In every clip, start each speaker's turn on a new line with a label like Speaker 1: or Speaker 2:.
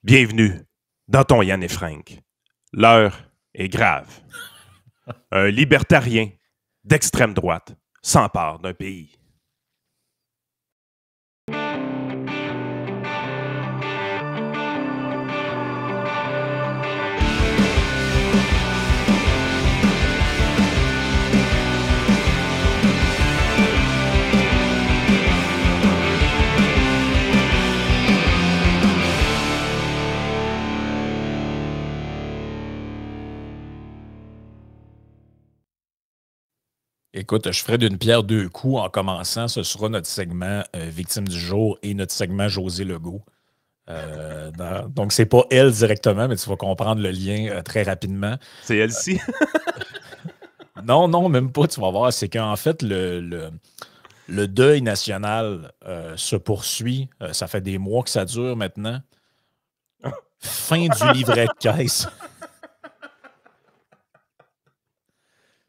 Speaker 1: Bienvenue dans ton Yann et Frank. L'heure est grave. Un libertarien d'extrême droite s'empare d'un pays.
Speaker 2: Écoute, je ferai d'une pierre deux coups en commençant. Ce sera notre segment Victime du jour et notre segment José Legault. Donc, c'est pas elle directement, mais tu vas comprendre le lien très rapidement.
Speaker 1: C'est elle-ci?
Speaker 2: Non, même pas, tu vas voir. C'est qu'en fait, le deuil national se poursuit. Ça fait des mois que ça dure maintenant. Fin du livret de caisse.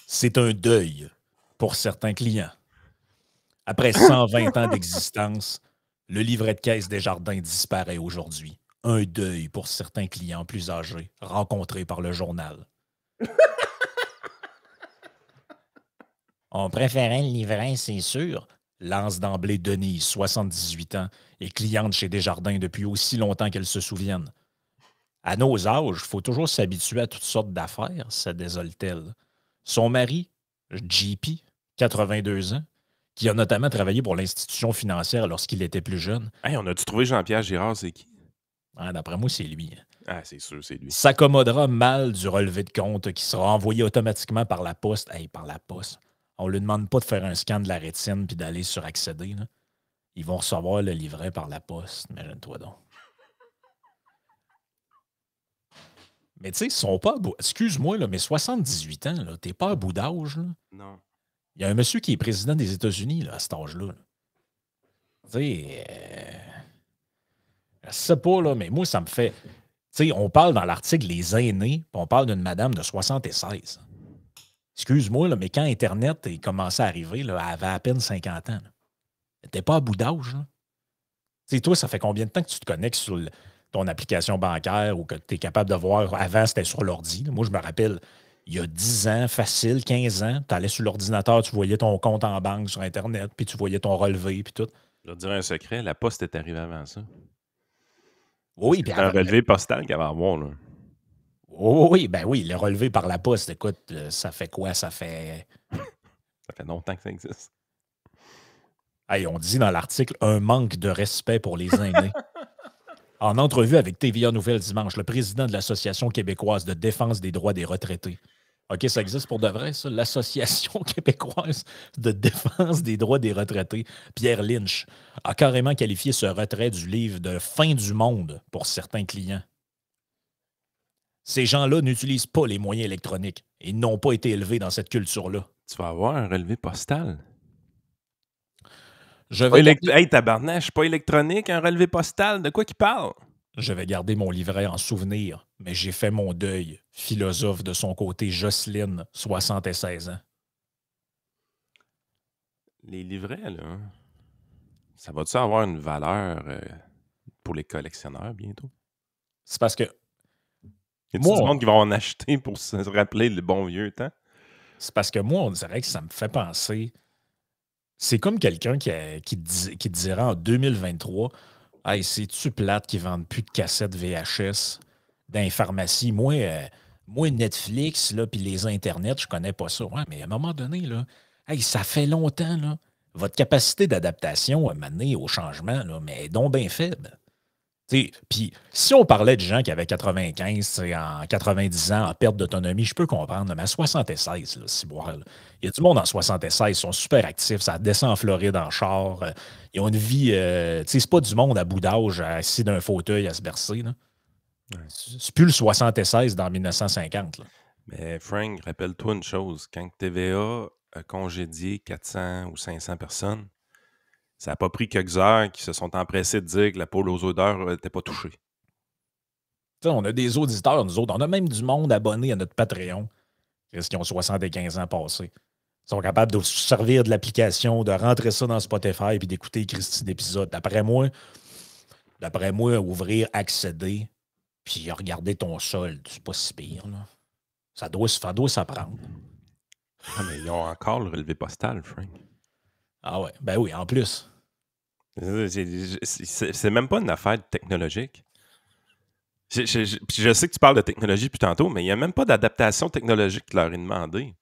Speaker 2: C'est un deuil pour certains clients. Après 120 ans d'existence, le livret de caisse Desjardins disparaît aujourd'hui. Un deuil pour certains clients plus âgés, rencontrés par le journal. On préférait le livret, c'est sûr, lance d'emblée Denise, 78 ans, et cliente chez Desjardins depuis aussi longtemps qu'elle se souvienne. À nos âges, il faut toujours s'habituer à toutes sortes d'affaires, se désole-t-elle. Son mari, JP, 82 ans, qui a notamment travaillé pour l'institution financière lorsqu'il était plus jeune.
Speaker 1: Hey, on a-tu trouvé Jean-Pierre Girard, c'est qui?
Speaker 2: Ah, d'après moi, c'est lui.
Speaker 1: Ah, c'est sûr, c'est lui.
Speaker 2: S'accommodera mal du relevé de compte qui sera envoyé automatiquement par la poste. Hey, par la poste. On ne lui demande pas de faire un scan de la rétine puis d'aller sur accéder. Là. Ils vont recevoir le livret par la poste. Imagine-toi donc. Mais tu sais, ils sont pas à bout. Excuse-moi, là, mais 78 ans, là, t'es pas à bout d'âge. Là.
Speaker 1: Non.
Speaker 2: Il y a un monsieur qui est président des États-Unis là, à cet âge-là. Là. Tu sais, je sais pas, là, mais moi, ça me fait. Tu sais, on parle dans l'article les aînés, puis on parle d'une madame de 76. Excuse-moi, là, mais quand Internet est commencé à arriver, là, elle avait à peine 50 ans. T'es pas à bout d'âge. Tu sais, toi, ça fait combien de temps que tu te connectes sur ton application bancaire ou que tu es capable de voir? Avant, c'était sur l'ordi. Là. Moi, je me rappelle, il y a 10 ans, facile, 15 ans, tu allais sur l'ordinateur, tu voyais ton compte en banque sur Internet, puis tu voyais ton relevé, puis tout.
Speaker 1: Je vais te dire un secret, la poste est arrivée avant ça.
Speaker 2: Oui,
Speaker 1: c'est un relevé postal qu'il y avait à avoir, là.
Speaker 2: Oui, ben oui, le relevé par la poste, écoute, ça fait quoi? Ça fait
Speaker 1: longtemps que ça existe.
Speaker 2: Hey, on dit dans l'article un manque de respect pour les aînés. En entrevue avec TVA Nouvelles dimanche, le président de l'Association québécoise de défense des droits des retraités. OK, ça existe pour de vrai, ça? L'Association québécoise de défense des droits des retraités, Pierre Lynch, a carrément qualifié ce retrait du livre de fin du monde pour certains clients. Ces gens-là n'utilisent pas les moyens électroniques et n'ont pas été élevés dans cette culture-là.
Speaker 1: Tu vas avoir un relevé postal.
Speaker 2: Garder...
Speaker 1: Hey, tabarnak, je suis pas électronique, un relevé postal. De quoi qu'il parle?
Speaker 2: Je vais garder mon livret en souvenir, mais j'ai fait mon deuil. Philosophe de son côté, Jocelyne, 76 ans.
Speaker 1: Les livrets, là, ça va-tu avoir une valeur pour les collectionneurs bientôt?
Speaker 2: C'est parce que...
Speaker 1: Y a du monde qui va en acheter pour se rappeler le bon vieux temps?
Speaker 2: C'est parce que moi, on dirait que ça me fait penser... C'est comme quelqu'un qui te dira en 2023 « Hey, c'est-tu plate qu'ils vendent plus de cassettes VHS dans les pharmacies? Moi, Netflix, là, puis les internets, je connais pas ça. » Ouais, mais à un moment donné, là, hey, ça fait longtemps, là. Votre capacité d'adaptation à mener au changement, là, mais est donc bien faible. Puis, si on parlait de gens qui avaient 95, en 90 ans, en perte d'autonomie, je peux comprendre, mais à 76, là, il y a du monde en 76, ils sont super actifs, ça descend en Floride en char, ils ont une vie, c'est pas du monde à bout d'âge, assis d'un fauteuil à se bercer. Là. Ouais. C'est plus le 76 dans 1950. Là.
Speaker 1: Mais Frank, rappelle-toi une chose, quand TVA a congédié 400 ou 500 personnes, ça n'a pas pris quelques heures qui se sont empressés de dire que la pôle aux odeurs n'était pas touchée.
Speaker 2: T'sais, on a des auditeurs, nous autres. On a même du monde abonné à notre Patreon qui ont 75 ans passés. Ils sont capables de se servir de l'application, de rentrer ça dans Spotify et d'écouter Christy d'épisodes. D'après moi, ouvrir, accéder, Puis regarder ton solde, c'est pas si pire, là. Ça doit s'apprendre.
Speaker 1: Ah, mais ils ont encore le relevé postal, Frank.
Speaker 2: Ah ouais, ben oui, en plus.
Speaker 1: C'est même pas une affaire technologique. Je sais que tu parles de technologie depuis tantôt, mais il n'y a même pas d'adaptation technologique qui leur est demandée.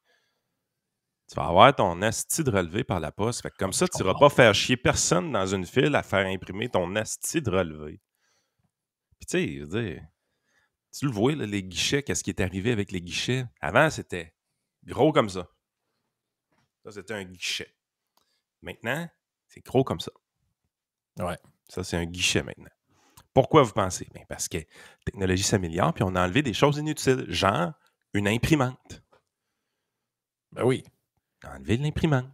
Speaker 1: Tu vas avoir ton asti de relevé par la poste. Fait que comme ça,
Speaker 2: Je
Speaker 1: tu n'iras
Speaker 2: comprends.
Speaker 1: pas faire chier personne dans une file à faire imprimer ton asti de relevé. Puis tu sais, je veux dire, tu le vois, là, les guichets, qu'est-ce qui est arrivé avec les guichets? Avant, c'était gros comme ça. Ça, c'était un guichet. Maintenant, c'est gros comme ça.
Speaker 2: Ouais.
Speaker 1: Ça, c'est un guichet maintenant. Pourquoi vous pensez? Bien, parce que la technologie s'améliore, puis on a enlevé des choses inutiles, genre une imprimante.
Speaker 2: Ben oui.
Speaker 1: On a enlevé l'imprimante.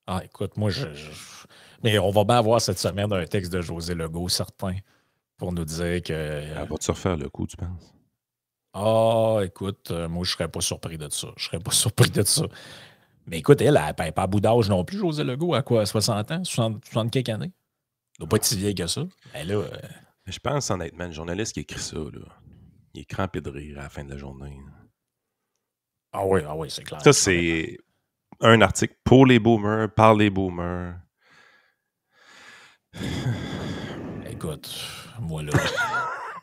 Speaker 2: Ah, écoute, moi, mais on va bien avoir cette semaine un texte de José Legault, certain, pour nous dire que.
Speaker 1: Elle va te refaire le coup, tu penses?
Speaker 2: Ah, écoute, moi, je serais pas surpris de ça. Je serais pas surpris de ça. Mais écoute, elle n'a pas à bout d'âge non plus, José Legault, à quoi? 60 ans? 60 quelques années? Elle doit pas être si vieille que ça. Mais là,
Speaker 1: Je pense honnêtement, le journaliste qui écrit ça, là, il est crampé de rire à la fin de la journée.
Speaker 2: ah oui, c'est clair.
Speaker 1: Ça, c'est un article pour les boomers, par les boomers.
Speaker 2: Écoute, moi, là,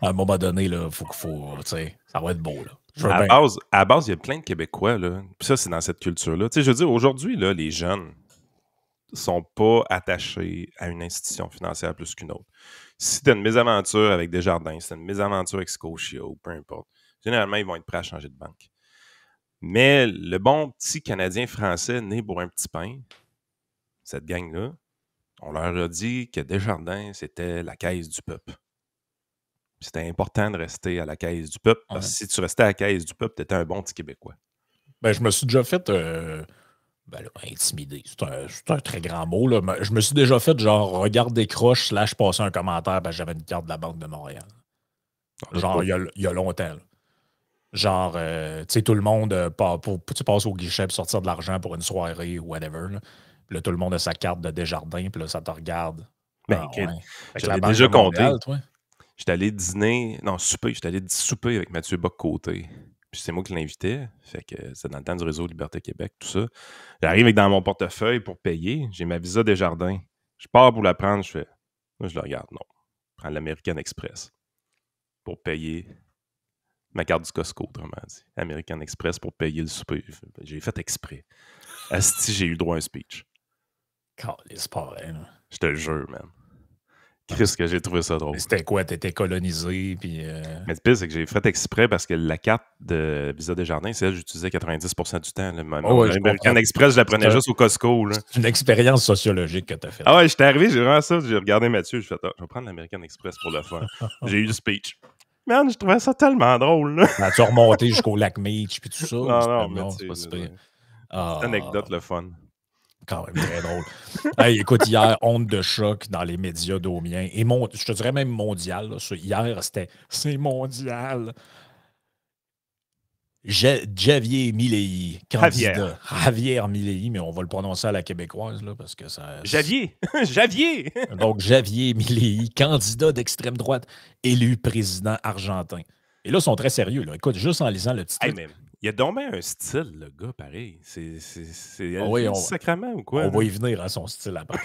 Speaker 2: à un moment donné, il faut, tu sais, ça va être beau, là. Je veux
Speaker 1: À
Speaker 2: bien.
Speaker 1: la base, il y a plein de Québécois, là. Puis ça, c'est dans cette culture-là. Tu sais, je veux dire, aujourd'hui, là, les jeunes sont pas attachés à une institution financière plus qu'une autre. Si tu as une mésaventure avec Desjardins, si tu as une mésaventure avec Scotia ou peu importe, généralement, ils vont être prêts à changer de banque. Mais le bon petit Canadien français né pour un petit pain, cette gang-là, on leur a dit que Desjardins, c'était la caisse du peuple. C'était important de rester à la caisse du peuple, parce que
Speaker 2: Ouais.
Speaker 1: si tu restais à la caisse du peuple, tu étais un bon petit Québécois.
Speaker 2: Ben, je me suis déjà fait ben là, intimider. C'est un très grand mot, là. Mais je me suis déjà fait genre regarder croche / passer un commentaire parce que j'avais une carte de la Banque de Montréal.
Speaker 1: Là,
Speaker 2: Genre, il y a longtemps, là. Genre, tu sais, tout le monde tu passes au guichet pour sortir de l'argent pour une soirée ou whatever. Là. Puis là, tout le monde a sa carte de Desjardins, puis là, ça te regarde.
Speaker 1: ben,
Speaker 2: Ah
Speaker 1: écoute,
Speaker 2: ouais. Avec
Speaker 1: je
Speaker 2: la
Speaker 1: l'ai
Speaker 2: Banque de
Speaker 1: déjà compté.
Speaker 2: Montréal, toi?
Speaker 1: J'étais allé dîner, non, souper, j'étais allé souper avec Mathieu Bock-Côté. Puis c'est moi qui l'invitais. Fait que c'est dans le temps du réseau Liberté Québec, tout ça. J'arrive avec dans mon portefeuille pour payer. J'ai ma Visa Desjardins. Je pars pour la prendre. Je fais, moi, je la regarde. Non. Je prends l'American Express pour payer ma carte du Costco, autrement dit. American Express pour payer le souper. J'ai fait exprès. Asti, j'ai eu le droit à un speech.
Speaker 2: C'est pas vrai, là.
Speaker 1: Je te le jure, man. Qu'est-ce que j'ai trouvé ça drôle.
Speaker 2: Mais c'était quoi? T'étais colonisé, puis...
Speaker 1: Mais le pire, c'est que j'ai fait exprès parce que la carte de Visa Desjardins, c'est elle que j'utilisais 90% du temps. Là.
Speaker 2: Oh, ouais, je
Speaker 1: American
Speaker 2: comprends.
Speaker 1: Express, je la prenais juste au Costco. Là.
Speaker 2: C'est une expérience sociologique que t'as faite.
Speaker 1: Ah ouais, j'étais arrivé, j'ai vraiment ça. J'ai regardé Mathieu, je fait, je vais prendre l'American Express pour le fun. J'ai eu le speech. Man, je trouvais ça tellement drôle. Là.
Speaker 2: Ben, tu as remonté jusqu'au lac Meach, puis tout ça? Ou
Speaker 1: Non, mais
Speaker 2: non,
Speaker 1: tu
Speaker 2: c'est
Speaker 1: sais,
Speaker 2: pas si pire.
Speaker 1: petite anecdote,
Speaker 2: Ah,
Speaker 1: le fun.
Speaker 2: quand même très drôle. Hey, écoute, hier, honte de choc dans les médias d'Omiens. Et je te dirais même mondial. Là, hier, c'est mondial. Javier Milei,
Speaker 1: Javier.
Speaker 2: candidat. Javier Milei, mais on va le prononcer à la québécoise, là, parce que ça.
Speaker 1: Javier! Javier!
Speaker 2: Donc, Javier Milei, candidat d'extrême droite, élu président argentin. Et là, ils sont très sérieux. Là. Écoute, juste en lisant le titre.
Speaker 1: Hey, mais il a donc bien un style, le gars, pareil. C'est
Speaker 2: Ah oui,
Speaker 1: Elvis sacrament ou quoi?
Speaker 2: on va y venir à son style après.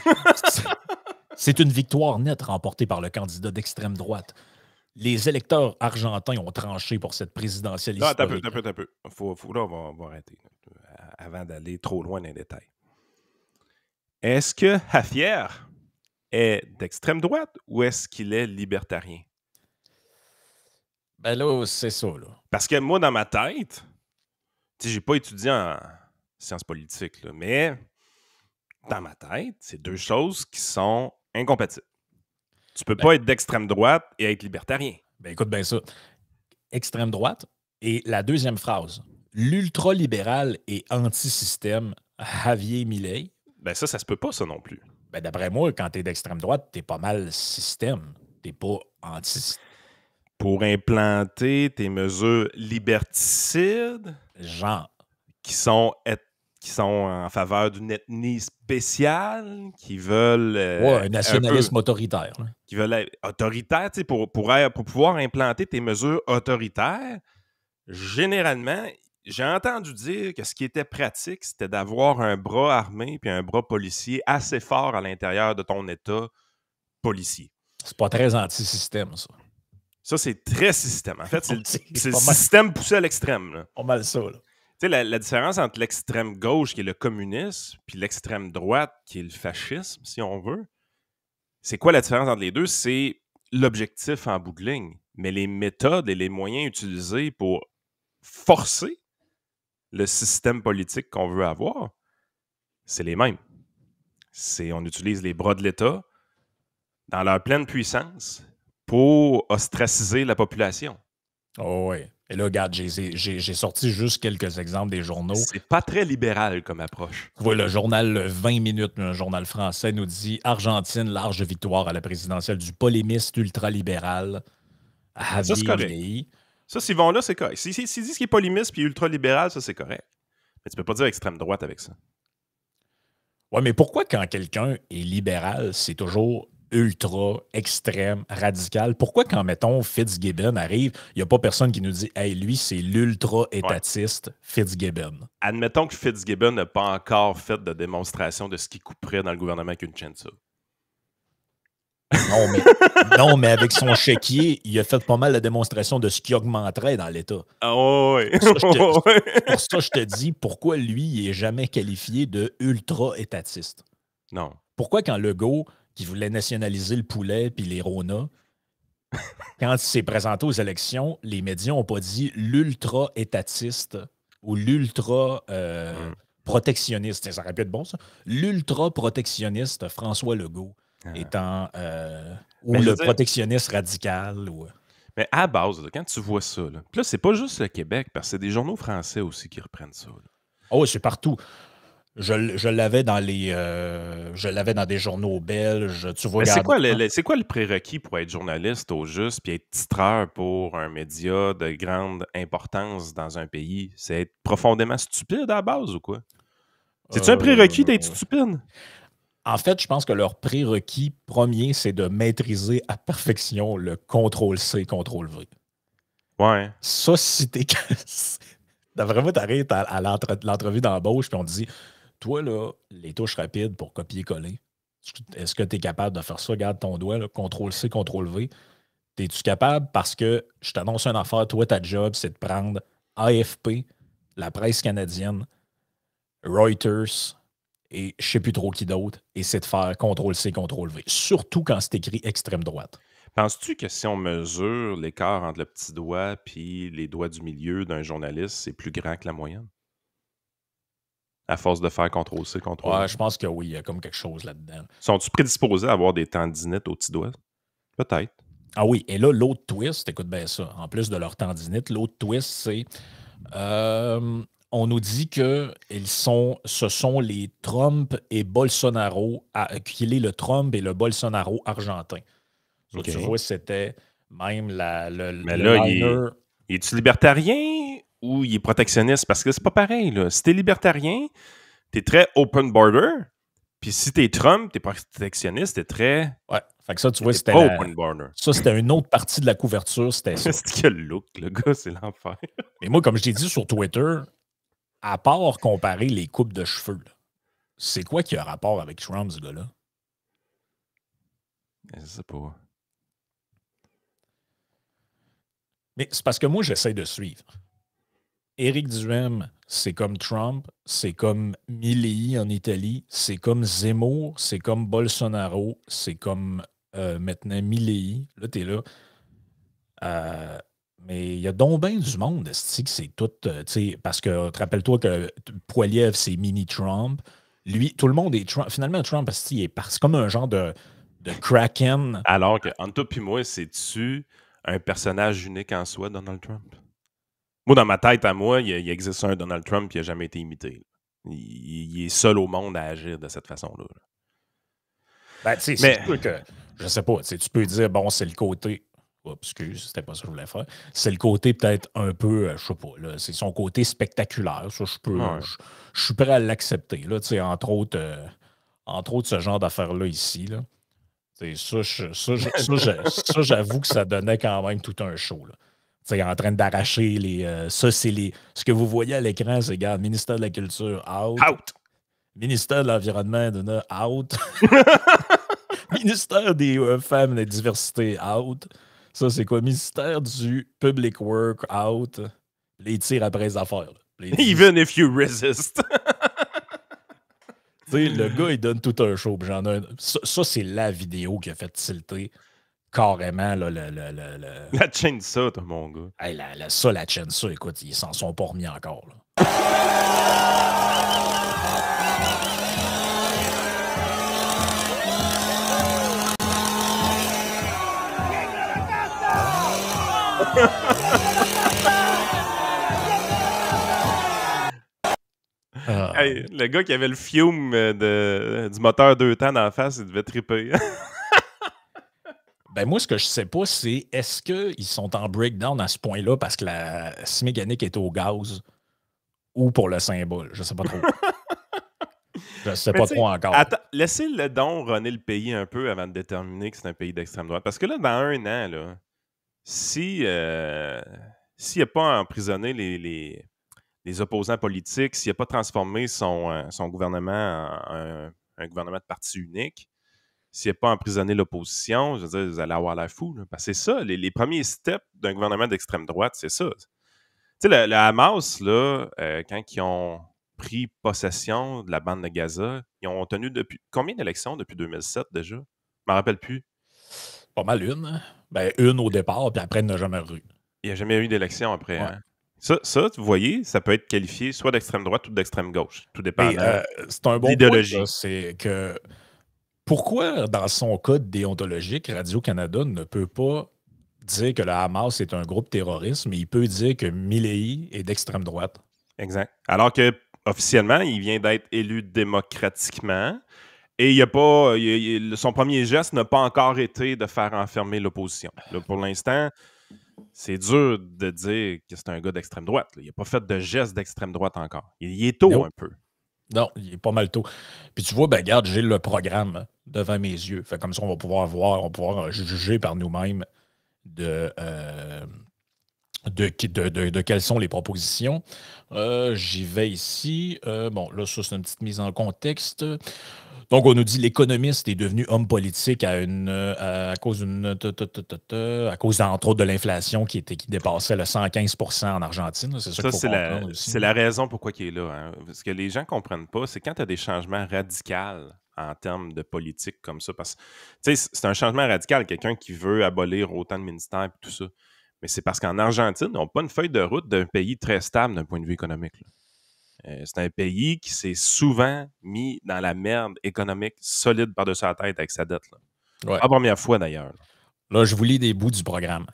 Speaker 2: C'est une victoire nette remportée par le candidat d'extrême droite. Les électeurs argentins ont tranché pour cette présidentielle
Speaker 1: Non, attends
Speaker 2: historique.
Speaker 1: un peu. Là, on va arrêter avant d'aller trop loin dans les détails. Est-ce que Javier est d'extrême droite ou est-ce qu'il est libertarien?
Speaker 2: Ben là, c'est ça, là.
Speaker 1: Parce que moi, dans ma tête, tu sais, j'ai pas étudié en sciences politiques, là, mais dans ma tête, c'est deux choses qui sont incompatibles. Tu peux pas être d'extrême droite et être libertarien.
Speaker 2: Ben écoute bien ça. Extrême droite. Et la deuxième phrase. L'ultralibéral et anti-système Javier Milei.
Speaker 1: Ben ça se peut pas, ça non plus.
Speaker 2: Ben d'après moi, quand t'es d'extrême droite, t'es pas mal système. T'es pas anti-système.
Speaker 1: Pour implanter tes mesures liberticides
Speaker 2: Genre.
Speaker 1: qui sont qui sont en faveur d'une ethnie spéciale, qui veulent
Speaker 2: Ouais, un
Speaker 1: un peu,
Speaker 2: nationalisme autoritaire. Là.
Speaker 1: qui veulent être autoritaires, tu sais, pour pouvoir implanter tes mesures autoritaires. Généralement, j'ai entendu dire que ce qui était pratique, c'était d'avoir un bras armé puis un bras policier assez fort à l'intérieur de ton État policier.
Speaker 2: C'est pas très anti-système, ça.
Speaker 1: Ça, c'est très système. En fait, c'est le
Speaker 2: pas mal,
Speaker 1: système poussé à l'extrême. Là.
Speaker 2: pas mal ça. Là.
Speaker 1: Tu sais, la différence entre l'extrême gauche, qui est le communisme, puis l'extrême droite, qui est le fascisme, si on veut, c'est quoi la différence entre les deux? C'est l'objectif en bout de ligne. Mais les méthodes et les moyens utilisés pour forcer le système politique qu'on veut avoir, c'est les mêmes. On utilise les bras de l'État dans leur pleine puissance pour ostraciser la population.
Speaker 2: Oh, oui. Et là, regarde, j'ai sorti juste quelques exemples des journaux.
Speaker 1: C'est pas très libéral comme approche.
Speaker 2: Tu vois, le journal 20 minutes, un journal français, nous dit Argentine, large victoire à la présidentielle du polémiste ultralibéral
Speaker 1: Ça, c'est
Speaker 2: Javier
Speaker 1: correct.
Speaker 2: Milei.
Speaker 1: Ça, s'ils vont là, c'est correct. S'ils disent qu'il est polémiste puis ultralibéral, ça, c'est correct. Mais tu peux pas dire extrême droite avec ça.
Speaker 2: Ouais, mais pourquoi quand quelqu'un est libéral, c'est toujours ultra, extrême, radical? Pourquoi quand, mettons, Fitzgibbon arrive, il n'y a pas personne qui nous dit « Hey, lui, c'est l'ultra-étatiste Fitzgibbon. »
Speaker 1: Admettons que Fitzgibbon n'a pas encore fait de démonstration de ce qu'il couperait dans le gouvernement avec une chainsaw.
Speaker 2: Non, mais avec son chéquier, il a fait pas mal de démonstration de ce qui augmenterait dans l'État.
Speaker 1: Ah oui.
Speaker 2: Pour ça, je te dis, pourquoi lui, il n'est jamais qualifié de ultra-étatiste?
Speaker 1: Non.
Speaker 2: Pourquoi quand Legault, qui voulait nationaliser le poulet puis les Rona, quand il s'est présenté aux élections, les médias n'ont pas dit l'ultra-étatiste ou l'ultra-protectionniste. Ça aurait pu être bon, ça. L'ultra-protectionniste François Legault étant... ou le protectionniste radical. Ou...
Speaker 1: Mais à la base, là, quand tu vois ça, là, puis là, c'est pas juste le Québec, parce que c'est des journaux français aussi qui reprennent ça. Là.
Speaker 2: Oh, c'est partout. Je l'avais dans je l'avais dans des journaux belges. Tu vois,
Speaker 1: c'est quoi le prérequis pour être journaliste au juste puis être titreur pour un média de grande importance dans un pays? C'est être profondément stupide à la base ou quoi? C'est-tu un prérequis d'être stupide?
Speaker 2: En fait, je pense que leur prérequis premier, c'est de maîtriser à perfection le contrôle-C, contrôle-V.
Speaker 1: Ouais.
Speaker 2: Ça, si t'es... D'après moi, t'arrives à l'entrevue d'embauche puis on te dit « Toi, là, les touches rapides pour copier-coller, est-ce que tu es capable de faire ça? Garde ton doigt, là, contrôle-C, contrôle-V. Es-tu capable? Parce que je t'annonce une affaire, toi, ta job, c'est de prendre AFP, la presse canadienne, Reuters... et je ne sais plus trop qui d'autre, et c'est de faire CTRL-C, CTRL-V. Surtout quand c'est écrit extrême droite.
Speaker 1: Penses-tu que si on mesure l'écart entre le petit doigt et les doigts du milieu d'un journaliste, c'est plus grand que la moyenne? À force de faire CTRL-C, CTRL-V?
Speaker 2: Ouais, je pense que oui, il y a comme quelque chose là-dedans.
Speaker 1: Sont-tu prédisposés à avoir des tendinites aux petits doigts? Peut-être.
Speaker 2: Ah oui, et là, l'autre twist, écoute bien ça, en plus de leur tendinite, l'autre twist, c'est... on nous dit que ce sont les Trump et Bolsonaro, qu'il est le Trump et le Bolsonaro argentin. Ça,
Speaker 1: Okay.
Speaker 2: tu vois, c'était même
Speaker 1: Mais là,
Speaker 2: liner.
Speaker 1: est-tu libertarien ou il est protectionniste? Parce que c'est pas pareil. Là. Si t'es libertarien, t'es très open border. Puis si t'es Trump, t'es protectionniste, t'es très...
Speaker 2: Ouais. Fait que ça, tu vois, c'était
Speaker 1: open border.
Speaker 2: Ça, c'était une autre partie de la couverture, c'était ça.
Speaker 1: C'est quel look, le gars, c'est l'enfer.
Speaker 2: Mais moi, comme je t'ai dit sur Twitter, à part comparer les coupes de cheveux, c'est quoi qui a rapport avec Trump, ce gars-là?
Speaker 1: Je sais pas.
Speaker 2: Mais c'est parce que moi, j'essaie de suivre. Éric Duhem, c'est comme Trump, c'est comme Milei en Italie, c'est comme Zemmour, c'est comme Bolsonaro, c'est comme maintenant Milei. Là, t'es là. Mais il y a donc bien du monde, c'est tout, parce que, te rappelle-toi que Poiliev, c'est mini-Trump. Lui, tout le monde est Trump. Finalement, Trump, c'est comme un genre de Kraken.
Speaker 1: Alors que, entre toi et moi, c'est-tu un personnage unique en soi, Donald Trump? Moi, dans ma tête, à moi, il existe un Donald Trump qui n'a jamais été imité. Il est seul au monde à agir de cette façon-là.
Speaker 2: Ben, tu sais, c'est sûr que, je sais pas, tu peux dire, bon, c'est le côté... Excuse, c'était pas ça que je voulais faire. C'est le côté peut-être un peu, je sais pas, là, c'est son côté spectaculaire. Ça,
Speaker 1: Ouais.
Speaker 2: je suis prêt à l'accepter. Là, entre autres, ce genre d'affaires-là ici. Là. Ça, j'avoue que ça donnait quand même tout un show. Là. En train d'arracher les. Ça, c'est les. Ce que vous voyez à l'écran, c'est, regarde, ministère de la Culture, out.
Speaker 1: Out!
Speaker 2: Ministère de l'Environnement, out. Ministère des Femmes et de la Diversité, out. Ça, c'est quoi? Ministère du Public Work, out. Les tirs après les affaires.
Speaker 1: Even if you resist.
Speaker 2: Le gars, il donne tout un show. J'en ai ça c'est la vidéo qui a fait tilter carrément là,
Speaker 1: La chaîne ça, toi, mon gars.
Speaker 2: Hey, la chaîne, ça, écoute, ils s'en sont pas remis encore. Là.
Speaker 1: Hey, le gars qui avait le fume du moteur 2 temps dans la face, il devait triper.
Speaker 2: Ben moi, ce que je sais pas, c'est est-ce qu'ils sont en breakdown à ce point-là parce que la scie mécanique est au gaz ou pour le symbole? Je sais pas trop. Je sais pas trop encore.
Speaker 1: Attends, laissez-le donc runner le pays un peu avant de déterminer que c'est un pays d'extrême droite. Parce que là, dans un an, là, s'il n'a pas emprisonné les opposants politiques, s'il n'a pas transformé son gouvernement en un gouvernement de parti unique, s'il n'a pas emprisonné l'opposition, je veux dire, vous allez avoir l'air fou. Là. Parce que c'est ça, les premiers steps d'un gouvernement d'extrême droite, c'est ça. Tu sais, le Hamas, là, quand ils ont pris possession de la bande de Gaza, ils ont tenu depuis combien d'élections depuis 2007 déjà? Je ne me rappelle plus.
Speaker 2: Pas mal une. Hein? Ben, une au départ, puis après, il n'a jamais eu.
Speaker 1: Il n'y a jamais eu d'élection après.
Speaker 2: Ouais.
Speaker 1: Hein? Ça, vous voyez, ça peut être qualifié soit d'extrême droite ou d'extrême gauche. Tout dépend
Speaker 2: c'est un bon
Speaker 1: d'idéologie.
Speaker 2: Point, c'est que pourquoi, dans son code déontologique, Radio-Canada ne peut pas dire que le Hamas est un groupe terroriste, mais il peut dire que Milei est d'extrême droite?
Speaker 1: Exact. Alors que officiellement, il vient d'être élu démocratiquement. Et il y a pas, son premier geste n'a pas encore été de faire enfermer l'opposition. Là, pour l'instant, c'est dur de dire que c'est un gars d'extrême droite. Là. Il n'a pas fait de geste d'extrême droite encore. Il est tôt un peu.
Speaker 2: Non, il est pas mal tôt. Puis tu vois, ben regarde, j'ai le programme devant mes yeux. Fait comme ça, on va pouvoir voir, on va pouvoir juger par nous-mêmes de quelles sont les propositions. J'y vais ici. Bon, là, ça, c'est une petite mise en contexte. Donc, on nous dit l'économiste est devenu homme politique à cause entre autres de l'inflation qui dépassait le 115 % en Argentine. C'est ça qu'il faut comprendre aussi.
Speaker 1: C'est la raison pourquoi il est là. Hein. Ce que les gens ne comprennent pas, c'est quand tu as des changements radicaux en termes de politique comme ça. Parce que c'est un changement radical, quelqu'un qui veut abolir autant de ministères et tout ça. Mais c'est parce qu'en Argentine, ils n'ont pas une feuille de route d'un pays très stable d'un point de vue économique. C'est un pays qui s'est souvent mis dans la merde économique solide par-dessus la tête avec sa dette. Là.
Speaker 2: Ouais.
Speaker 1: Pas la première fois, d'ailleurs.
Speaker 2: Là, je vous lis des bouts du programme.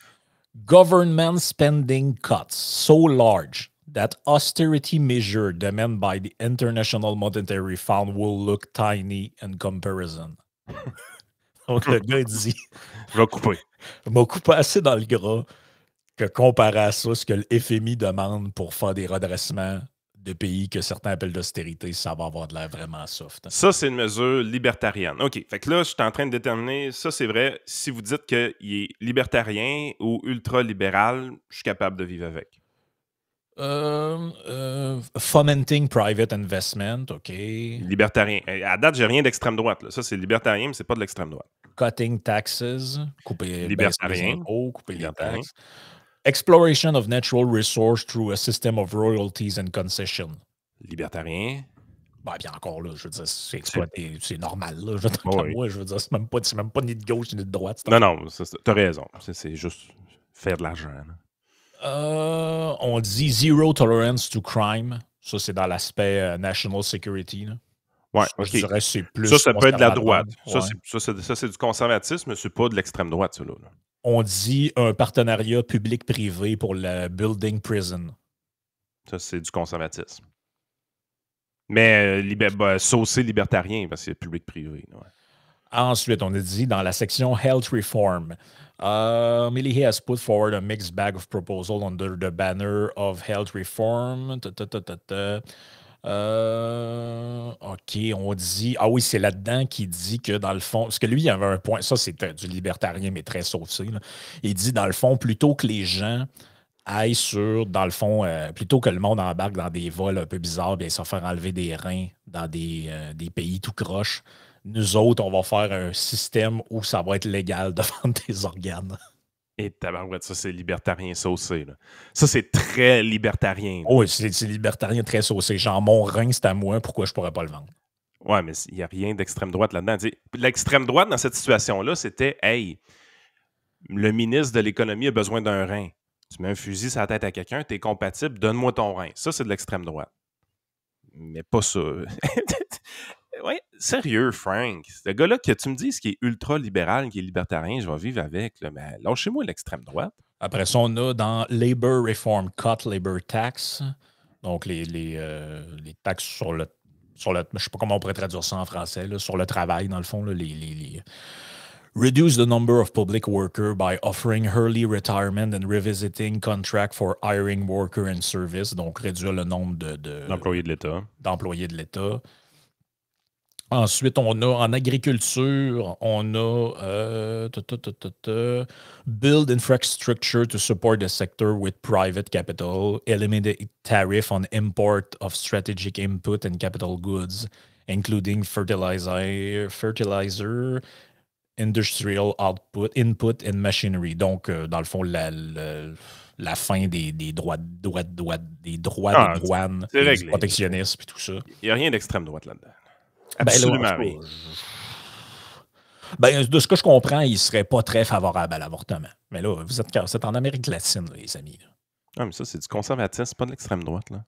Speaker 2: Government spending cuts so large that austerity measures demanded by the International Monetary Fund will look tiny in comparison. Donc, le gars dit...
Speaker 1: Je vais couper.
Speaker 2: Je m'a coupé assez dans le gras que comparé à ça, ce que le FMI demande pour faire des redressements de pays que certains appellent d'austérité, ça va avoir de l'air vraiment soft.
Speaker 1: Ça, c'est une mesure libertarienne. OK. Fait que là, je suis en train de déterminer, ça, c'est vrai, si vous dites qu'il est libertarien ou ultra-libéral, je suis capable de vivre avec.
Speaker 2: Fomenting private investment, OK.
Speaker 1: Libertarien. À date, j'ai rien d'extrême droite. Là. Ça, c'est libertarien, mais c'est pas de l'extrême droite.
Speaker 2: Cutting taxes, couper
Speaker 1: libertarien.
Speaker 2: Les impôts, couper les taxes. Exploration of natural resources through a system of royalties and concessions.
Speaker 1: Libertarien.
Speaker 2: Ben, bien encore, là, je veux dire, c'est normal, là. Moi, je veux dire, c'est même pas ni de gauche ni de droite.
Speaker 1: Non, t'as raison. C'est juste faire de l'argent.
Speaker 2: On dit zero tolerance to crime. Ça, c'est dans l'aspect national security. Là.
Speaker 1: Ouais,
Speaker 2: je dirais que c'est plus.
Speaker 1: Ça peut être de la droite.
Speaker 2: Ouais.
Speaker 1: Ça, c'est du conservatisme, mais c'est pas de l'extrême droite, ça, là.
Speaker 2: On dit un partenariat public-privé pour la Building Prison.
Speaker 1: Ça, c'est du conservatisme. Mais saucé libertarien, parce que c'est public-privé. Ouais.
Speaker 2: Ensuite, on a dit dans la section Health Reform, Milley has put forward a mixed bag of proposals under the banner of health reform. OK, on dit. Ah oui, c'est là-dedans qu'il dit que dans le fond. Parce que lui, il y avait un point. Ça, c'est du libertarien, mais très saucé, là. Il dit dans le fond, plutôt que les gens aillent sur, dans le fond, plutôt que le monde embarque dans des vols un peu bizarres, bien, se faire enlever des reins dans des pays tout croche. Nous autres, on va faire un système où ça va être légal de vendre des organes.
Speaker 1: Et tabarouette, ça, c'est libertarien saucé. Là. Ça, c'est très libertarien.
Speaker 2: Oh, oui, c'est libertarien très saucé. Genre, mon rein, c'est à moi, pourquoi je pourrais pas le vendre?
Speaker 1: Ouais, mais il n'y a rien d'extrême droite là-dedans. L'extrême droite, dans cette situation-là, c'était « Hey, le ministre de l'Économie a besoin d'un rein. Tu mets un fusil sur la tête à quelqu'un, t'es compatible, donne-moi ton rein. » Ça, c'est de l'extrême droite. Mais pas ça. Ouais, sérieux, Frank. Ce gars-là, que tu me dises qui est ultra-libéral, qui est libertarien, je vais vivre avec. Là, mais lâchez-moi l'extrême droite.
Speaker 2: Après ça, on a dans Labor Reform Cut Labor Tax, donc les taxes sur le. Je ne sais pas comment on pourrait traduire ça en français, là, sur le travail, dans le fond, là, Reduce the number of public workers by offering early retirement and revisiting contract for hiring worker and service. Donc, réduire le nombre
Speaker 1: D'employés de l'État.
Speaker 2: D'employés de l'État. Ensuite, on a en agriculture, on a build infrastructure to support the sector with private capital, eliminate tariff on import of strategic input and capital goods, including fertilizer, industrial output, input and machinery. Donc, dans le fond, la fin des droits des douanes, des protectionnistes et tout ça.
Speaker 1: Il n'y a rien d'extrême droite là-dedans.
Speaker 2: Absolument rien. De ce que je comprends, il ne serait pas très favorable à l'avortement. Mais là, vous êtes en Amérique latine, là, les amis. Là.
Speaker 1: Ah, mais ça, c'est du conservatisme, c'est pas de l'extrême droite, là.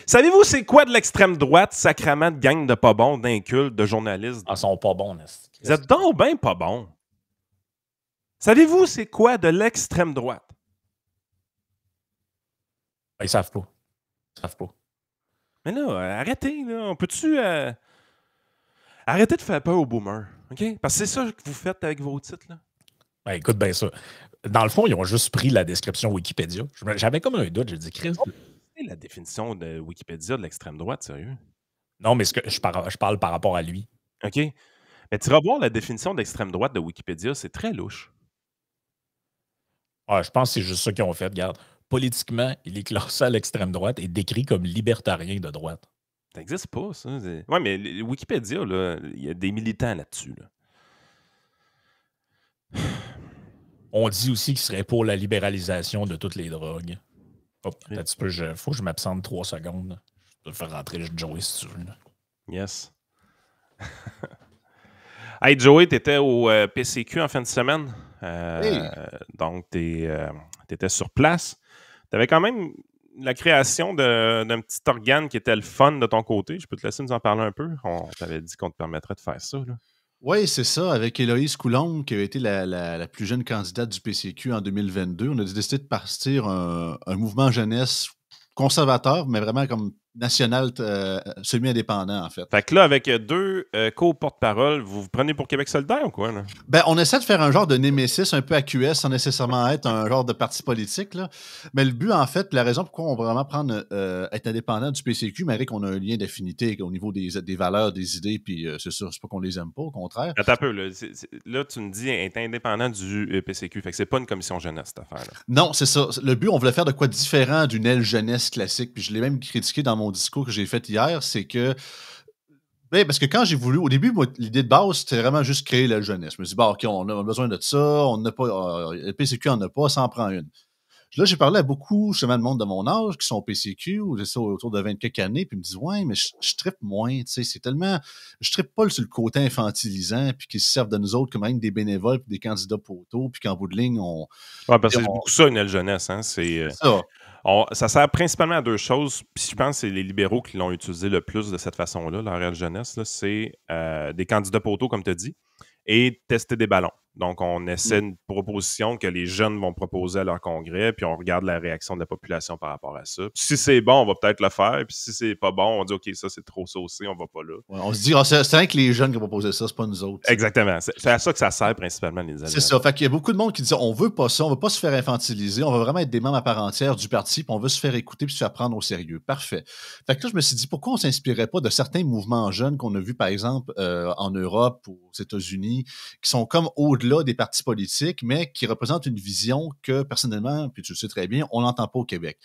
Speaker 1: Savez-vous c'est quoi de l'extrême droite, sacrament de gang de pas bons, d'incultes, de journalistes?
Speaker 2: Ah, ils sont pas bons,
Speaker 1: Vous êtes donc ben pas bons. Savez-vous c'est quoi de l'extrême droite?
Speaker 2: Ils savent pas. Ils savent pas.
Speaker 1: Mais là, arrêtez, là. On peut-tu arrêter de faire peur aux boomers, OK? Parce que c'est ça que vous faites avec vos titres, là.
Speaker 2: Ben, écoute bien ça. Dans le fond, ils ont juste pris la description Wikipédia. J'avais comme un doute. J'ai dit, Chris.
Speaker 1: C'est la définition de Wikipédia de l'extrême droite, sérieux?
Speaker 2: Non, mais je parle par rapport à lui.
Speaker 1: OK. Mais tu vas voir la définition d'extrême droite de Wikipédia, c'est très louche.
Speaker 2: Ah, je pense que c'est juste ça qu'ils ont fait. Regarde, politiquement, il est classé à l'extrême droite et décrit comme libertarien de droite.
Speaker 1: Ça n'existe pas, ça. Oui, mais Wikipédia, il y a des militants là-dessus. Là.
Speaker 2: On dit aussi qu'il serait pour la libéralisation de toutes les drogues. Oh, un petit peu, faut que je m'absente 3 secondes. Je vais te faire rentrer Joey si tu veux. Là.
Speaker 1: Yes. Hey, Joey, tu étais au PCQ en fin de semaine.
Speaker 3: Hey.
Speaker 1: Donc, tu étais sur place. Tu avais quand même la création d'un petit organe qui était le fun de ton côté. Je peux te laisser nous en parler un peu? On t'avait dit qu'on te permettrait de faire ça. Là.
Speaker 3: Oui, c'est ça. Avec Héloïse Coulombe, qui a été la plus jeune candidate du PCQ en 2022, on a décidé de partir un mouvement jeunesse conservateur, mais vraiment comme national, semi-indépendant, en fait.
Speaker 1: Fait que là, avec 2 co-porte-parole, vous prenez pour Québec solidaire ou quoi? Là?
Speaker 3: Ben, on essaie de faire un genre de némésis un peu à QS sans nécessairement être un genre de parti politique. Là. Mais le but, en fait, la raison pourquoi on va vraiment prendre être indépendant du PCQ, malgré qu'on a un lien d'affinité au niveau des valeurs, des idées, puis c'est sûr, c'est pas qu'on les aime pas, au contraire.
Speaker 1: Attends un peu, là, tu me dis être indépendant du PCQ. Fait que c'est pas une commission jeunesse, cette affaire-là.
Speaker 3: Non, c'est ça. Le but, on voulait faire de quoi différent d'une aile jeunesse classique. Puis je l'ai même critiqué dans mon discours que j'ai fait hier, c'est que ben, parce que quand j'ai voulu, au début, moi, l'idée de base, c'était vraiment juste créer la jeunesse. Je me suis dit, bon, OK, on a besoin de ça, on n'a pas, le PCQ n'en a pas, ça en prend une. Là, j'ai parlé à beaucoup, justement, de monde de mon âge qui sont au PCQ, ou je sais, autour de 20 quelques années, puis ils me disent, ouais, mais je trippe moins, tu sais, c'est tellement, je trippe pas sur le côté infantilisant, puis qu'ils se servent de nous autres comme rien que des bénévoles, puis des candidats poteaux, puis qu'en bout de ligne, on...
Speaker 1: Ouais, parce que c'est beaucoup ça, une aile jeunesse, hein, c'est
Speaker 3: ça.
Speaker 1: Ça sert principalement à 2 choses. Puis je pense que c'est les libéraux qui l'ont utilisé le plus de cette façon-là, leur aile jeunesse. C'est des candidats poteaux, comme tu as dit, et tester des ballons. Donc, on essaie une proposition que les jeunes vont proposer à leur congrès, puis on regarde la réaction de la population par rapport à ça. Puis si c'est bon, on va peut-être le faire, puis si c'est pas bon, on dit « OK, ça, c'est trop saucé, on va pas là. »
Speaker 3: Ouais, on se dit, c'est rien que les jeunes qui ont proposé ça, c'est pas nous autres.
Speaker 1: Exactement. C'est à ça que ça sert principalement, les années.
Speaker 3: C'est ça. Fait qu'il y a beaucoup de monde qui dit on veut pas ça, on veut pas se faire infantiliser, on veut vraiment être des membres à part entière du parti, puis on veut se faire écouter puis se faire prendre au sérieux. Parfait. Fait que là, je me suis dit pourquoi on s'inspirait pas de certains mouvements jeunes qu'on a vus, par exemple, en Europe ou aux États-Unis, qui sont comme au-delà des partis politiques, mais qui représentent une vision que, personnellement, puis tu le sais très bien, on n'entend pas au Québec.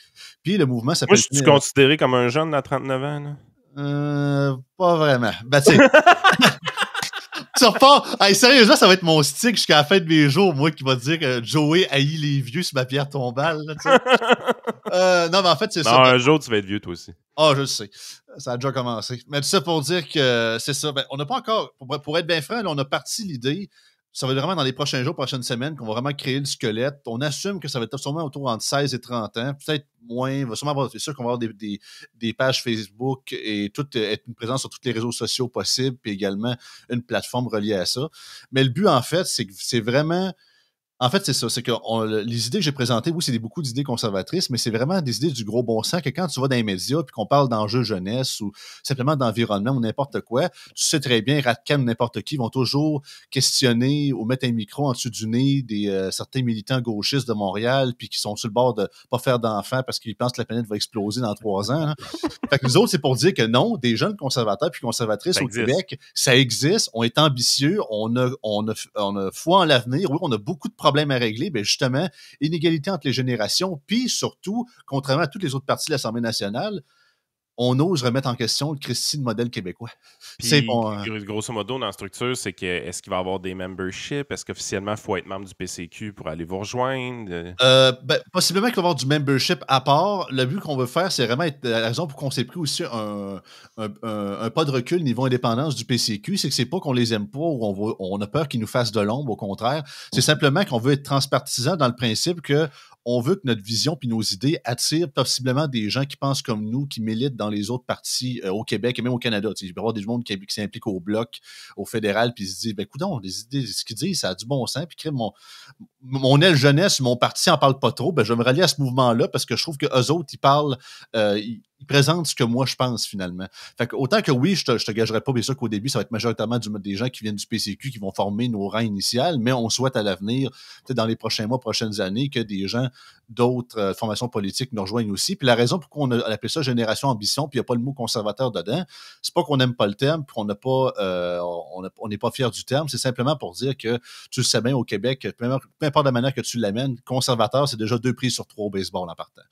Speaker 3: Puis le mouvement s'appelle.
Speaker 1: Moi, je suis considéré comme un jeune à 39 ans, là?
Speaker 3: Pas vraiment. Ben, tu sais. Tu repars. Hey, sérieusement, ça va être mon stick jusqu'à la fin de mes jours, moi, qui va dire que Joey haït les vieux sur ma pierre tombale. Là, non, mais en fait, c'est ça.
Speaker 1: Non, un jour, tu vas être vieux, toi aussi.
Speaker 3: Ah, je le sais. Ça a déjà commencé. Mais tout ça pour dire que c'est ça. Ben, on n'a pas encore. Pour être bien franc, là, on a parti l'idée. Ça va être vraiment dans les prochains jours, prochaines semaines, qu'on va vraiment créer le squelette. On assume que ça va être sûrement autour entre 16 et 30 ans. Peut-être moins. Va sûrement avoir, c'est sûr qu'on va avoir des pages Facebook et être une présence sur tous les réseaux sociaux possibles, puis également une plateforme reliée à ça. Mais le but, en fait, c'est vraiment. En fait, c'est ça. C'est que les idées que j'ai présentées, oui, c'est beaucoup d'idées conservatrices, mais c'est vraiment des idées du gros bon sens que quand tu vas dans les médias puis qu'on parle d'enjeux jeunesse ou simplement d'environnement ou n'importe quoi, tu sais très bien, Radcan ou n'importe qui vont toujours questionner ou mettre un micro en dessous du nez des certains militants gauchistes de Montréal puis qui sont sur le bord de pas faire d'enfants parce qu'ils pensent que la planète va exploser dans 3 ans. Hein. Fait que nous autres, c'est pour dire que non, des jeunes conservateurs puis conservatrices au Québec, ça existe, on est ambitieux, on a foi en l'avenir, oui, on a beaucoup de problème à régler, bien justement, inégalité entre les générations, puis surtout, contrairement à toutes les autres parties de l'Assemblée nationale, on ose remettre en question le Christy de modèle québécois.
Speaker 1: Puis,
Speaker 3: c'est bon,
Speaker 1: grosso modo, dans la structure, c'est que est-ce qu'il va y avoir des memberships? Est-ce qu'officiellement, il faut être membre du PCQ pour aller vous rejoindre?
Speaker 3: Ben, possiblement qu'il va y avoir du membership à part. Le but qu'on veut faire, c'est vraiment être la raison pour qu'on s'est pris aussi un pas de recul niveau indépendance du PCQ, c'est que c'est pas qu'on les aime pas ou on a peur qu'ils nous fassent de l'ombre, au contraire. C'est simplement qu'on veut être transpartisan dans le principe que on veut que notre vision puis nos idées attirent possiblement des gens qui pensent comme nous, qui militent dans les autres partis au Québec et même au Canada. Tu sais, il peut y avoir des gens qui s'impliquent au Bloc, au fédéral, puis ils se disent, ben coudonc, les idées, ce qu'ils disent, ça a du bon sens, puis mon aile jeunesse, mon parti en parle pas trop, ben je vais me rallier à ce mouvement-là parce que je trouve qu'eux autres, ils parlent, ils présentent ce que moi je pense finalement. Fait que autant que oui, je te gagerais pas bien sûr qu'au début, ça va être majoritairement des gens qui viennent du PCQ qui vont former nos rangs initiales, mais on souhaite à l'avenir, peut-être dans les prochains mois, prochaines années, que des gens d'autres formations politiques nous rejoignent aussi. Puis la raison pourquoi on a appelé ça Génération Ambition, puis il n'y a pas le mot conservateur dedans, c'est pas qu'on n'aime pas le terme, puis on n'est pas fier du terme, c'est simplement pour dire que tu le sais bien au Québec, peu importe la manière que tu l'amènes, conservateur, c'est déjà 2 prises sur 3 au baseball en partant.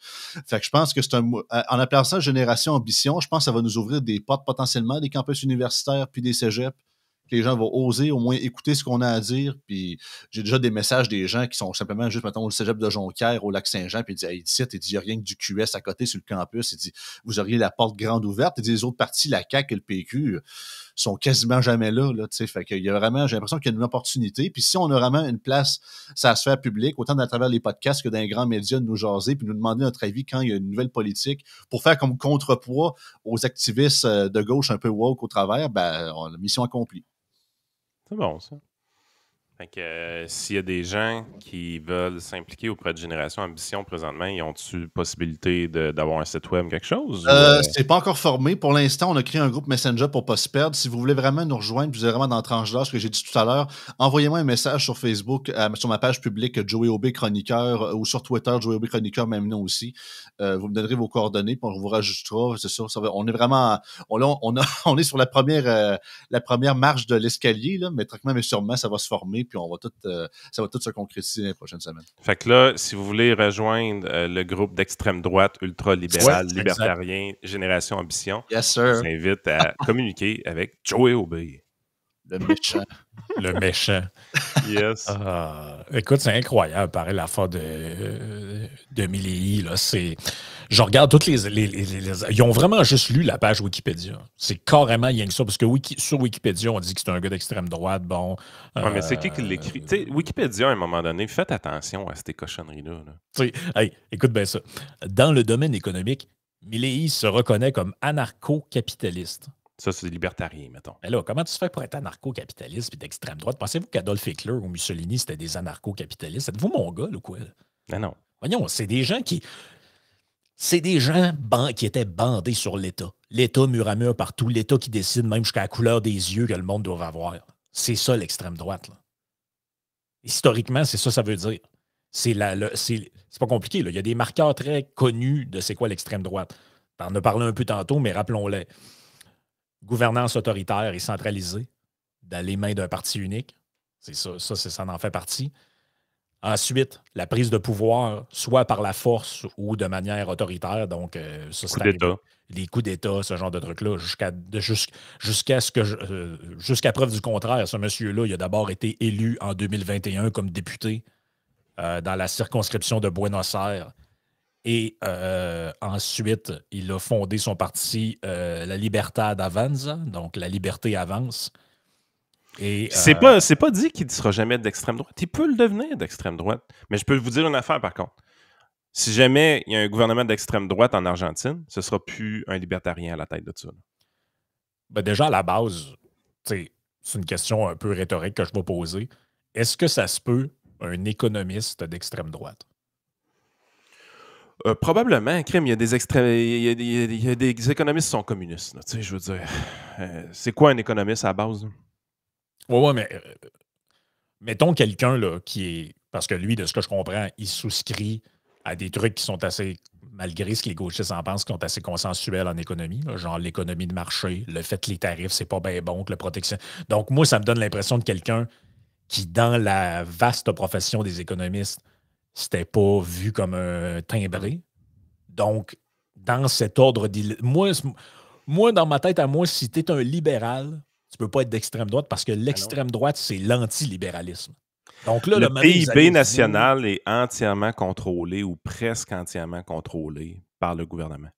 Speaker 3: Fait que je pense que c'est en appelant ça Génération Ambition, je pense que ça va nous ouvrir des portes potentiellement, des campus universitaires puis des cégeps. Que les gens vont oser au moins écouter ce qu'on a à dire. Puis j'ai déjà des messages des gens qui sont simplement juste, mettons, au cégep de Jonquière, au Lac-Saint-Jean, puis ils disent, hey, ici, il dit, il n'y a rien que du QS à côté sur le campus. Il dit, vous auriez la porte grande ouverte. Il dit, les autres partis, la CAQ et le PQ, sont quasiment jamais là, tu sais. Fait qu'il y a vraiment, j'ai l'impression qu'il y a une opportunité. Puis si on a vraiment une place, ça à se faire public, autant à travers les podcasts que dans les grands médias, de nous jaser, puis nous demander notre avis quand il y a une nouvelle politique, pour faire comme contrepoids aux activistes de gauche un peu woke au travers, ben, la mission accomplie.
Speaker 1: C'est bon, ça. Fait que s'il y a des gens qui veulent s'impliquer auprès de Génération Ambition présentement, ils ont-tu possibilité d'avoir un site web, quelque chose?
Speaker 3: C'est pas encore formé. Pour l'instant, on a créé un groupe Messenger pour pas se perdre. Si vous voulez vraiment nous rejoindre, vous êtes vraiment dans la tranche d'âge que j'ai dit tout à l'heure, envoyez-moi un message sur Facebook, sur ma page publique Joey Aubé Chroniqueur ou sur Twitter, Joey Aubé Chroniqueur, même nom aussi. Vous me donnerez vos coordonnées, puis on vous rajoutera. C'est ça. On est vraiment... On est sur la première marche de l'escalier, là, mais tranquillement mais sûrement, ça va se former, puis ça va tout se concrétiser les prochaines semaines.
Speaker 1: Fait que là, si vous voulez rejoindre le groupe d'extrême droite ultra-libéral, libertarien, Génération Ambition,
Speaker 3: yes, sir.
Speaker 1: Je vous invite à communiquer avec Joey Aubé.
Speaker 3: Le méchant.
Speaker 2: Le méchant.
Speaker 1: Yes.
Speaker 2: Écoute, c'est incroyable, pareil, l'affaire de Milei, là. Je regarde toutes les... Ils ont vraiment juste lu la page Wikipédia. C'est carrément rien que ça, parce que sur Wikipédia, on dit que c'est un gars d'extrême droite, bon...
Speaker 1: Ouais, mais c'est qui l'écrit? Tu sais, Wikipédia, à un moment donné, faites attention à ces cochonneries-là. Là.
Speaker 2: Hey, écoute bien ça. Dans le domaine économique, Milei se reconnaît comme anarcho-capitaliste.
Speaker 1: Ça, c'est libertarien, mettons.
Speaker 2: Mais là, comment tu fais pour être anarcho-capitaliste et d'extrême droite? Pensez-vous qu'Adolf Hitler ou Mussolini, c'était des anarcho-capitalistes? Êtes-vous mongol ou quoi?
Speaker 1: Non.
Speaker 2: Voyons, c'est des gens qui... C'est des gens qui étaient bandés sur l'État. L'État mur à mur partout. L'État qui décide même jusqu'à la couleur des yeux que le monde doit avoir. C'est ça, l'extrême droite. Là. Historiquement, c'est ça veut dire. C'est pas compliqué. Là. Il y a des marqueurs très connus de c'est quoi l'extrême droite. On en a parlé un peu tantôt, mais rappelons-les. Gouvernance autoritaire et centralisée dans les mains d'un parti unique. C'est ça, ça en fait partie. Ensuite, la prise de pouvoir, soit par la force ou de manière autoritaire. Donc, ça, c'est
Speaker 1: d'État.
Speaker 2: Les coups d'État, ce genre de truc-là, jusqu'à preuve du contraire. Ce monsieur-là, il a d'abord été élu en 2021 comme député dans la circonscription de Buenos Aires. Et ensuite, il a fondé son parti La Libertad Avanza, donc La Liberté avance. Et,
Speaker 1: c'est pas dit qu'il ne sera jamais d'extrême droite. Il peut le devenir d'extrême droite. Mais je peux vous dire une affaire, par contre. Si jamais il y a un gouvernement d'extrême droite en Argentine, ce ne sera plus un libertarien à la tête de ça.
Speaker 2: Ben déjà, à la base, c'est une question un peu rhétorique que je vais poser. Est-ce que ça se peut un économiste d'extrême droite?
Speaker 1: Probablement, crime, il y a des économistes qui sont communistes. Là, je veux dire, c'est quoi un économiste à la base?
Speaker 2: Oui, mais mettons quelqu'un là, qui est... Parce que lui, de ce que je comprends, il souscrit à des trucs qui sont assez, malgré ce que les gauchistes en pensent, qui sont assez consensuels en économie, là, genre l'économie de marché, le fait que les tarifs, c'est pas bien bon, que la protection... Donc, moi, ça me donne l'impression de quelqu'un qui, dans la vaste profession des économistes, c'était pas vu comme un timbré. Donc, dans cet ordre d'idées... Moi, dans ma tête à moi, si tu es un libéral, tu peux pas être d'extrême droite parce que l'extrême droite, c'est l'antilibéralisme. Donc là,
Speaker 1: le PIB national est entièrement contrôlé ou presque entièrement contrôlé par le gouvernement.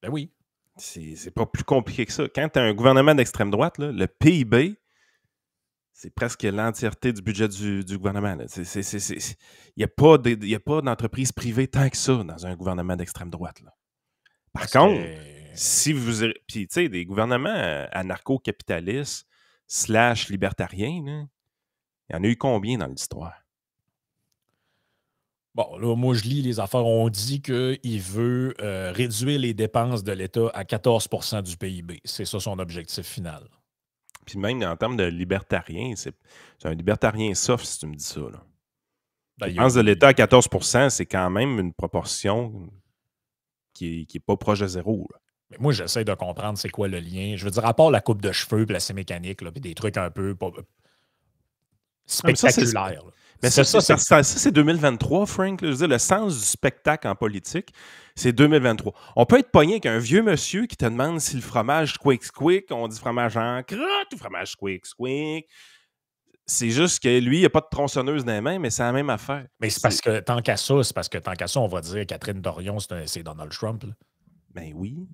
Speaker 2: Ben oui.
Speaker 1: C'est pas plus compliqué que ça. Quand tu as un gouvernement d'extrême droite, là, le PIB, c'est presque l'entièreté du budget du gouvernement. Il n'y a pas d'entreprise privée tant que ça dans un gouvernement d'extrême droite. Là. Par contre, si vous... Puis, tu sais, des gouvernements anarcho-capitalistes / libertariens, là, il y en a eu combien dans l'histoire?
Speaker 2: Bon, là, moi, je lis les affaires. On dit qu'il veut réduire les dépenses de l'État à 14 % du PIB. C'est ça son objectif final.
Speaker 1: Puis même en termes de libertarien, c'est un libertarien soft si tu me dis ça. Là. Les dépenses de l'État à 14 %, c'est quand même une proportion qui est pas proche de zéro. Là.
Speaker 2: Mais moi, j'essaie de comprendre c'est quoi le lien. Je veux dire, à part la coupe de cheveux et la scie mécanique, puis des trucs un peu spectaculaires.
Speaker 1: Mais ça, c'est 2023, Frank. Là, je veux dire, le sens du spectacle en politique, c'est 2023. On peut être pogné avec un vieux monsieur qui te demande si le fromage squick, on dit fromage en crotte ou fromage squick. C'est juste que lui, il n'a pas de tronçonneuse dans les mains, mais c'est la même affaire.
Speaker 2: Mais c'est parce que tant qu'à ça, on va dire Catherine Dorion, c'est Donald Trump. Là.
Speaker 1: Ben oui.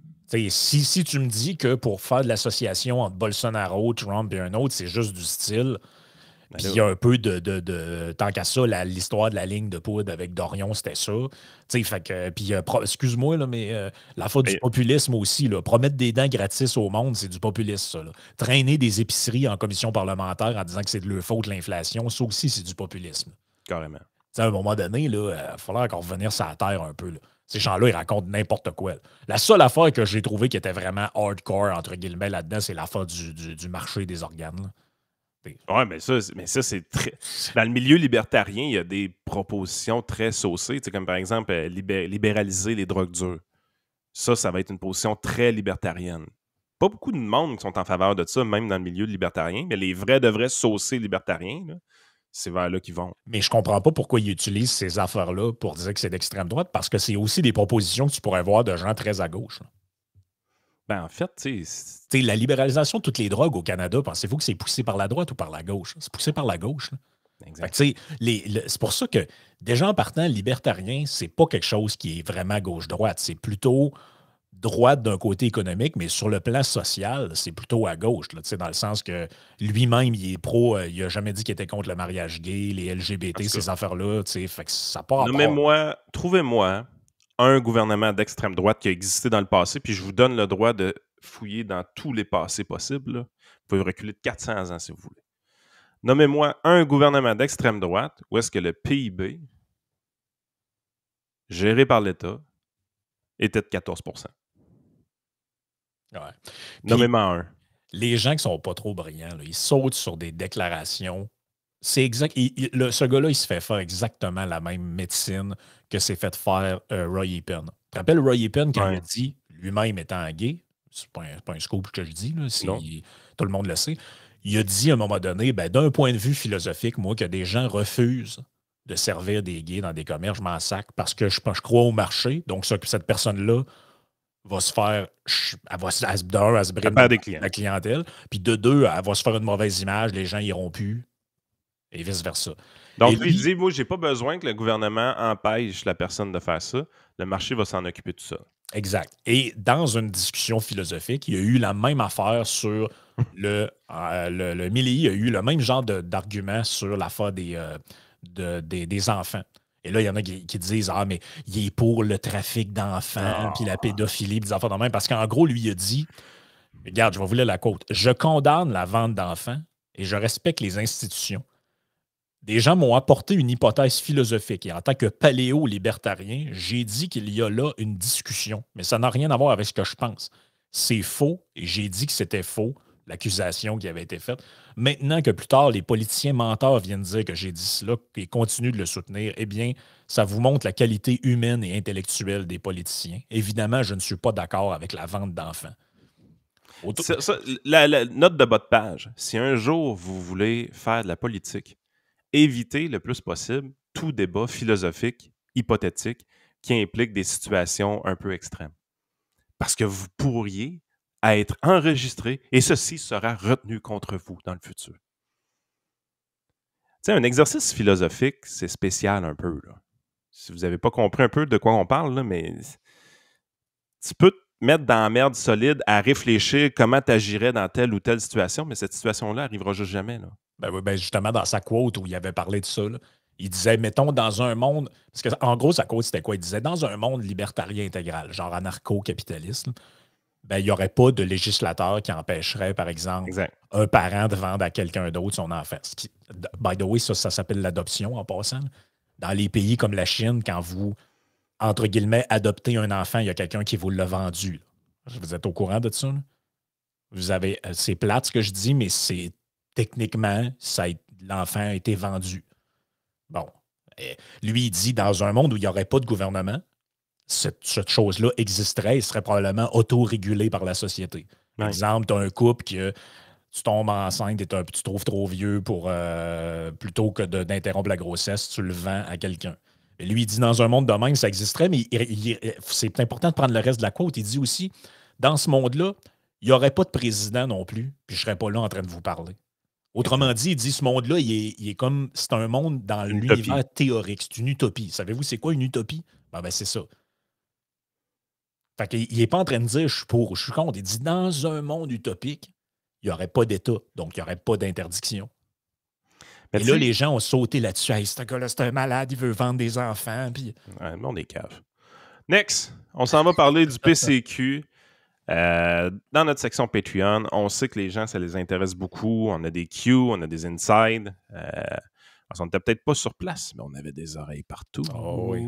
Speaker 2: Si tu me dis que pour faire de l'association entre Bolsonaro, Trump et un autre, c'est juste du style, puis il y a un peu de tant qu'à ça, l'histoire de la ligne de poudre avec Dorion, c'était ça. Fait que, puis, excuse-moi, là, mais la faute du populisme aussi, là, promettre des dents gratis au monde, c'est du populisme, ça. Là. Traîner des épiceries en commission parlementaire en disant que c'est de leur faute l'inflation, ça aussi, c'est du populisme.
Speaker 1: Carrément.
Speaker 2: À un moment donné, il va falloir encore revenir sur la terre un peu. Là. Ces gens-là, ils racontent n'importe quoi. Là. La seule affaire que j'ai trouvée qui était vraiment hardcore, entre guillemets, là-dedans, c'est l'affaire du marché des organes. Là.
Speaker 1: Oui, mais ça, c'est très... Dans le milieu libertarien, il y a des propositions très saucées, comme par exemple libéraliser les drogues dures. Ça va être une position très libertarienne. Pas beaucoup de monde qui sont en faveur de ça, même dans le milieu libertarien, mais les de vrais saucés libertariens, là, c'est vers là qu'ils vont.
Speaker 2: Mais je comprends pas pourquoi ils utilisent ces affaires-là pour dire que c'est d'extrême droite, parce que c'est aussi des propositions que tu pourrais voir de gens très à gauche. Là.
Speaker 1: Ben, en fait, tu
Speaker 2: sais... La libéralisation de toutes les drogues au Canada, pensez-vous que c'est poussé par la droite ou par la gauche? C'est poussé par la gauche. Là. Exact. C'est pour ça que, déjà en partant, libertarien, c'est pas quelque chose qui est vraiment gauche-droite. C'est plutôt droite d'un côté économique, mais sur le plan social, c'est plutôt à gauche, là, dans le sens que lui-même, il est pro, il n'a jamais dit qu'il était contre le mariage gay, les LGBT, ces affaires-là. Fait que ça part.
Speaker 1: Trouvez-moi un gouvernement d'extrême droite qui a existé dans le passé, puis je vous donne le droit de fouiller dans tous les passés possibles. Là. Vous pouvez reculer de 400 ans si vous voulez. Nommez-moi un gouvernement d'extrême droite où est-ce que le PIB, géré par l'État, était de 14 %.
Speaker 2: Ouais.
Speaker 1: Nommez-moi un.
Speaker 2: Les gens qui sont pas trop brillants, là, ils sautent sur des déclarations. C'est exact. Ce gars-là, il se fait faire exactement la même médecine que s'est fait faire Roy Epen. Tu te rappelles Roy Epen quand il a dit, lui-même étant gay, c'est pas un scoop que je dis, là, tout le monde le sait, il a dit à un moment donné, ben, d'un point de vue philosophique, moi, que des gens refusent de servir des gays dans des commerces, je m'en sac parce que je crois au marché. Donc, cette personne-là va se faire. Elle va se brimer la clientèle. Puis de deux, elle va se faire une mauvaise image, les gens iront plus. Et vice-versa.
Speaker 1: Donc, lui, il dit, moi, j'ai pas besoin que le gouvernement empêche la personne de faire ça. Le marché va s'en occuper de tout ça.
Speaker 2: Exact. Et dans une discussion philosophique, il y a eu la même affaire sur le Milley, il y a eu le même genre d'argument sur l'affaire des enfants. Et là, il y en a qui disent « Ah, mais il est pour le trafic d'enfants, puis la pédophilie, puis des enfants de même. » Parce qu'en gros, lui, il a dit « Regarde, je vais vous lire la quote. Je condamne la vente d'enfants et je respecte les institutions. Des gens m'ont apporté une hypothèse philosophique et en tant que paléo-libertarien, j'ai dit qu'il y a là une discussion, mais ça n'a rien à voir avec ce que je pense. C'est faux et j'ai dit que c'était faux, l'accusation qui avait été faite. Maintenant que plus tard, les politiciens menteurs viennent dire que j'ai dit cela et continuent de le soutenir, eh bien, ça vous montre la qualité humaine et intellectuelle des politiciens. Évidemment, je ne suis pas d'accord avec la vente d'enfants.
Speaker 1: La note de bas de page, si un jour vous voulez faire de la politique, évitez le plus possible tout débat philosophique, hypothétique, qui implique des situations un peu extrêmes. Parce que vous pourriez être enregistré et ceci sera retenu contre vous dans le futur. Tu sais, un exercice philosophique, c'est spécial un peu. Là. Si vous n'avez pas compris un peu de quoi on parle, là, mais tu peux te mettre dans la merde solide à réfléchir comment tu agirais dans telle ou telle situation, mais cette situation-là n'arrivera juste jamais. Là.
Speaker 2: Ben justement, dans sa quote où il avait parlé de ça, là, il disait, mettons, dans un monde. Parce qu'en gros, sa quote, c'était quoi? Il disait, dans un monde libertarien intégral, genre anarcho-capitaliste, ben, il n'y aurait pas de législateur qui empêcherait, par exemple, un parent de vendre à quelqu'un d'autre son enfant. By the way, ça s'appelle l'adoption en passant. Dans les pays comme la Chine, quand vous, entre guillemets, adoptez un enfant, il y a quelqu'un qui vous l'a vendu. Là. Vous êtes au courant de ça? Là? Vous avez. C'est plate ce que je dis, mais c'est. Techniquement, l'enfant a été vendu. Bon. Lui, il dit, dans un monde où il n'y aurait pas de gouvernement, cette chose-là existerait et serait probablement autorégulée par la société. Par exemple, tu as un couple que tu tombes enceinte et tu trouves trop vieux pour plutôt que d'interrompre la grossesse, tu le vends à quelqu'un. Et lui, il dit, dans un monde de même, ça existerait, mais c'est important de prendre le reste de la quote. Il dit aussi, dans ce monde-là, il n'y aurait pas de président non plus, puis je ne serais pas là en train de vous parler. Autrement dit, il dit ce monde-là, il est comme. C'est un monde dans l'univers théorique. C'est une utopie. Savez-vous, c'est quoi une utopie? Ben c'est ça. Fait qu'il n'est pas en train de dire je suis pour ou je suis contre. Il dit dans un monde utopique, il n'y aurait pas d'État, donc il n'y aurait pas d'interdiction. Et là, les gens ont sauté là-dessus. Hey, ce gars-là, c'est un malade, il veut vendre des enfants. Puis...
Speaker 1: Ouais, le monde est cave. Next, on s'en va parler du PCQ. Dans notre section Patreon, on sait que les gens, ça les intéresse beaucoup. On a des Q, on a des inside. On n'était peut-être pas sur place, mais on avait des oreilles partout.
Speaker 2: Oh oui.